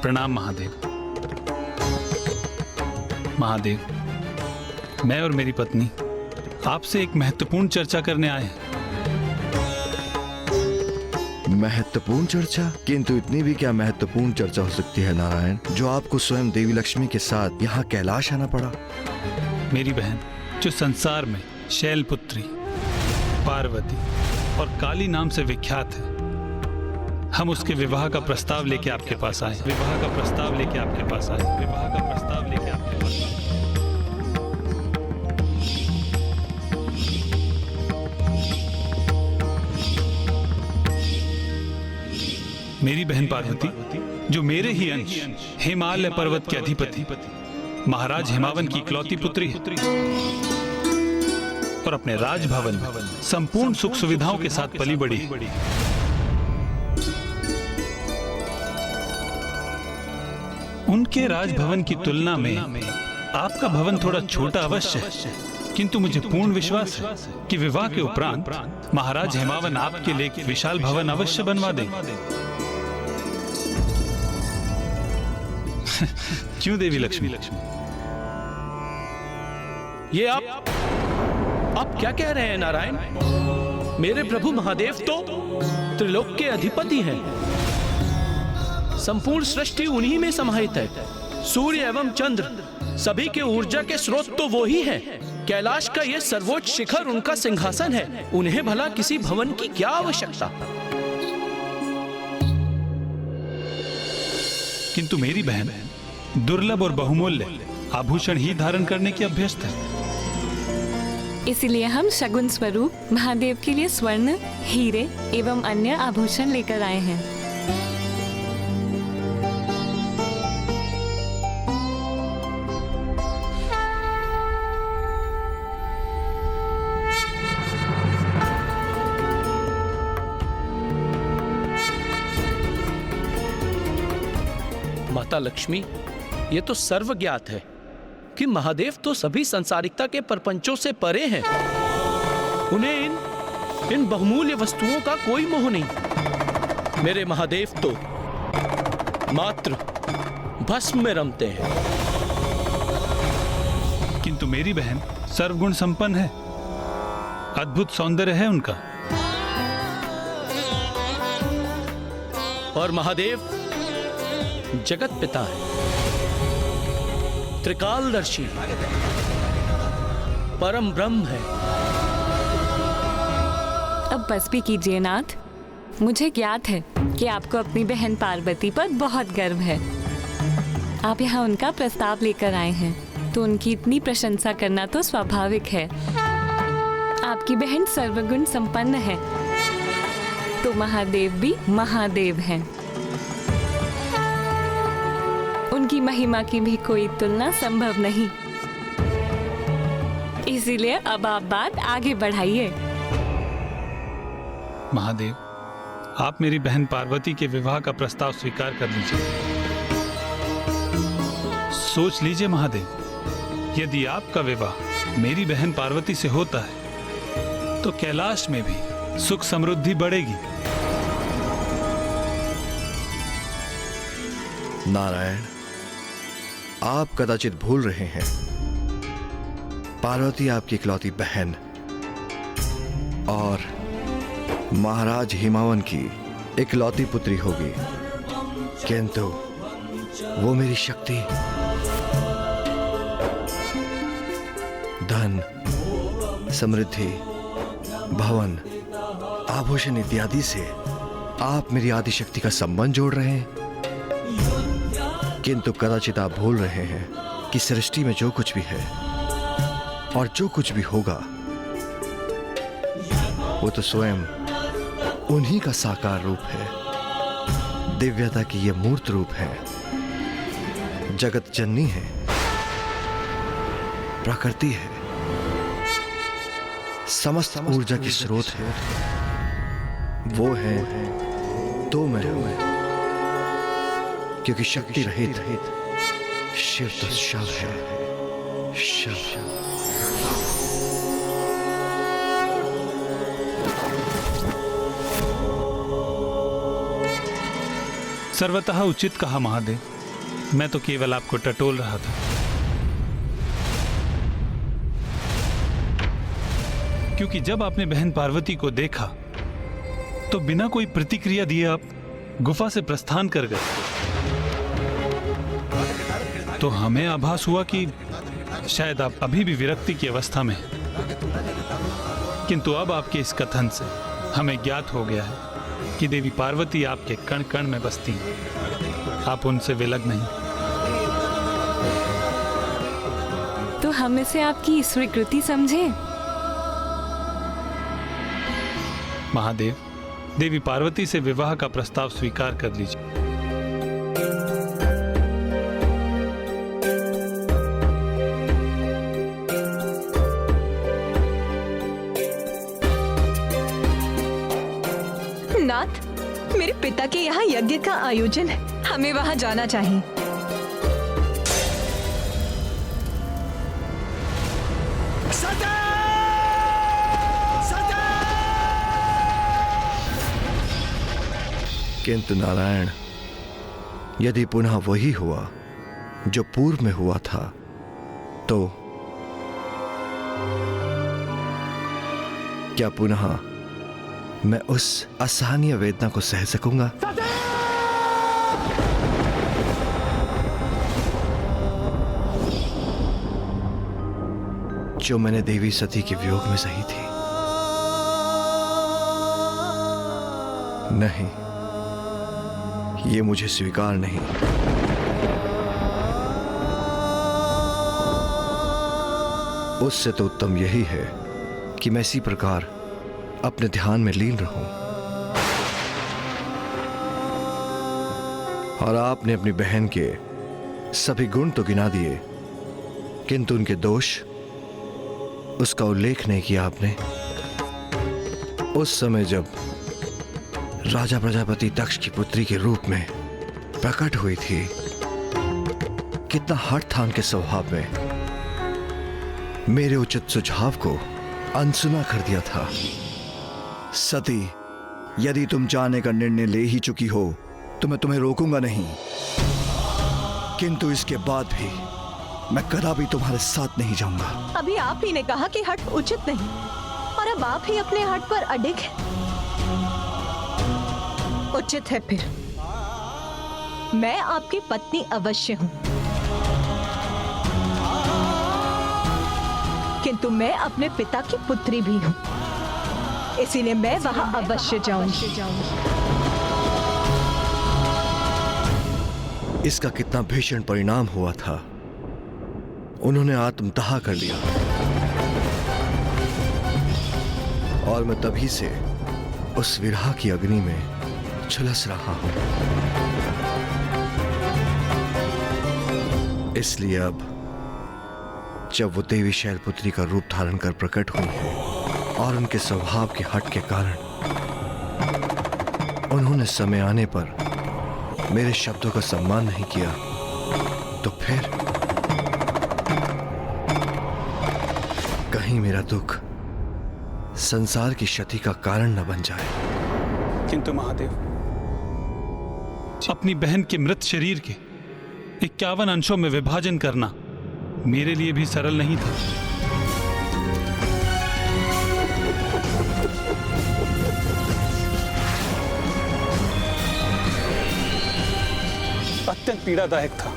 प्रणाम महादेव। महादेव, मैं और मेरी पत्नी आपसे एक महत्वपूर्ण चर्चा करने आए हैं। महत्वपूर्ण चर्चा? किंतु इतनी भी क्या महत्वपूर्ण चर्चा हो सकती है नारायण, जो आपको स्वयं देवी लक्ष्मी के साथ यहाँ कैलाश आना पड़ा? मेरी बहन जो संसार में शैलपुत्री, पार्वती और काली नाम से विख्यात है, हम उसके विवाह का प्रस्ताव लेके आपके पास आए। विवाह का प्रस्ताव लेके आपके पास आए। विवाह का प्रस्ताव लेके आपके पास आए। मेरी बहन पार्वती जो मेरे ही अंश हिमालय पर्वत के अधिपति महाराज हिमावन की इकलौती पुत्री है और अपने राजभवन में संपूर्ण सुख सुविधाओं के साथ पली बढ़ी है। उनके राजभवन की तुलना में आपका भवन थोड़ा छोटा अवश्य है, किंतु मुझे पूर्ण विश्वास है कि विवाह के उपरांत महाराज हिमावन आपके लिए एक विशाल भवन अवश्य बनवा देंगे। क्यों देवी लक्ष्मी? ये आप क्या कह रहे हैं नारायण? मेरे प्रभु महादेव तो त्रिलोक के अधिपति हैं। संपूर्ण सृष्टि उन्हीं में समाहित है। सूर्य एवं चंद्र सभी के ऊर्जा के स्रोत तो वो ही है। कैलाश का ये सर्वोच्च शिखर उनका सिंहासन है। उन्हें भला किसी भवन की क्या आवश्यकता? किंतु मेरी बहन दुर्लभ और बहुमूल्य आभूषण ही धारण करने की अभ्यस्त है। इसलिए हम शगुन स्वरूप महादेव के लिए स्वर्ण, हीरे एवं अन्य आभूषण लेकर आए हैं। माता लक्ष्मी, ये तो सर्वज्ञात है कि महादेव तो सभी संसारिकता के प्रपंचों से परे हैं। उन्हें इन बहुमूल्य वस्तुओं का कोई मोह नहीं। मेरे महादेव तो मात्र भस्म में रमते हैं। किंतु मेरी बहन सर्वगुण संपन्न है, अद्भुत सौंदर्य है उनका। और महादेव जगत पिता है, त्रिकालदर्शी, परम ब्रह्म है। अब बस भी कीजिए नाथ। मुझे ज्ञात है कि आपको अपनी बहन पार्वती पर बहुत गर्व है। आप यहाँ उनका प्रस्ताव लेकर आए हैं, तो उनकी इतनी प्रशंसा करना तो स्वाभाविक है। आपकी बहन सर्वगुण संपन्न है, तो महादेव भी महादेव हैं। उनकी महिमा की भी कोई तुलना संभव नहीं। इसीलिए अब आप बात आगे बढ़ाइए। महादेव, आप मेरी बहन पार्वती के विवाह का प्रस्ताव स्वीकार कर लीजिए। सोच लीजिए महादेव, यदि आपका विवाह मेरी बहन पार्वती से होता है तो कैलाश में भी सुख समृद्धि बढ़ेगी। नारायण, आप कदाचित भूल रहे हैं, पार्वती आपकी इकलौती बहन और महाराज हिमावन की इकलौती पुत्री होगी, किंतु वो मेरी शक्ति, धन, समृद्धि, भवन, आभूषण इत्यादि से आप मेरी आदि शक्ति का संबंध जोड़ रहे हैं। किंतु कदाचित आप भूल रहे हैं कि सृष्टि में जो कुछ भी है और जो कुछ भी होगा वो तो स्वयं उन्हीं का साकार रूप है। दिव्यता की ये मूर्त रूप है, जगत जननी है, प्रकृति है, समस्त ऊर्जा की स्रोत है। वो है तो मैं हूं, क्योंकि शक्ति रहित शिव तो शव है, शव। सर्वतः उचित कहा महादेव। मैं तो केवल आपको टटोल रहा था। क्योंकि जब आपने बहन पार्वती को देखा तो बिना कोई प्रतिक्रिया दिए आप गुफा से प्रस्थान कर गए। तो हमें आभास हुआ कि शायद आप अभी भी विरक्ति की अवस्था में हैं। किंतु अब आपके इस कथन से हमें ज्ञात हो गया है कि देवी पार्वती आपके कण कण में बसती हैं। आप उनसे विलग नहीं। तो हम इसे आपकी स्वीकृति समझे। महादेव, देवी पार्वती से विवाह का प्रस्ताव स्वीकार कर लीजिए। नाथ, मेरे पिता के यहाँ यज्ञ का आयोजन है, हमें वहाँ जाना चाहिए। किंतु नारायण, यदि पुनः वही हुआ जो पूर्व में हुआ था तो क्या पुनः मैं उस असहनीय वेदना को सह सकूंगा? जो मैंने देवी सती के वियोग में सही थी। नहीं, ये मुझे स्वीकार नहीं। उससे तो उत्तम यही है कि मैं इसी प्रकार अपने ध्यान में लीन रहूं। और आपने अपनी बहन के सभी गुण तो गिना दिए, किंतु उनके दोष, उसका उल्लेख नहीं किया आपने। उस समय जब राजा प्रजापति दक्ष की पुत्री के रूप में प्रकट हुई थी, कितना हठ था उनके स्वभाव में। मेरे उचित सुझाव को अनसुना कर दिया था। सती, यदि तुम जाने का निर्णय ले ही चुकी हो तो मैं तुम्हें रोकूंगा नहीं, किंतु इसके बाद भी मैं कदापि तुम्हारे साथ नहीं जाऊंगा। अभी आप ही ने कहा कि हठ उचित नहीं, और अब आप ही अपने हठ पर अडिग हैं। उचित है फिर, मैं आपकी पत्नी अवश्य हूं, किंतु मैं अपने पिता की पुत्री भी हूं, इसीलिए मैं वहां अवश्य जाऊंगी। इसका कितना भीषण परिणाम हुआ था। उन्होंने आत्मदाह कर लिया और मैं तभी से उस विरह की अग्नि में झुलस रहा हूं। इसलिए अब जब वो देवी शैलपुत्री का रूप धारण कर प्रकट हुई है और उनके स्वभाव के हट के कारण उन्होंने समय आने पर मेरे शब्दों का सम्मान नहीं किया, तो फिर कहीं मेरा दुख संसार की क्षति का कारण न बन जाए। किंतु महादेव, अपनी बहन के मृत शरीर के 51 अंशों में विभाजन करना मेरे लिए भी सरल नहीं था। अत्यंत पीड़ादायक था।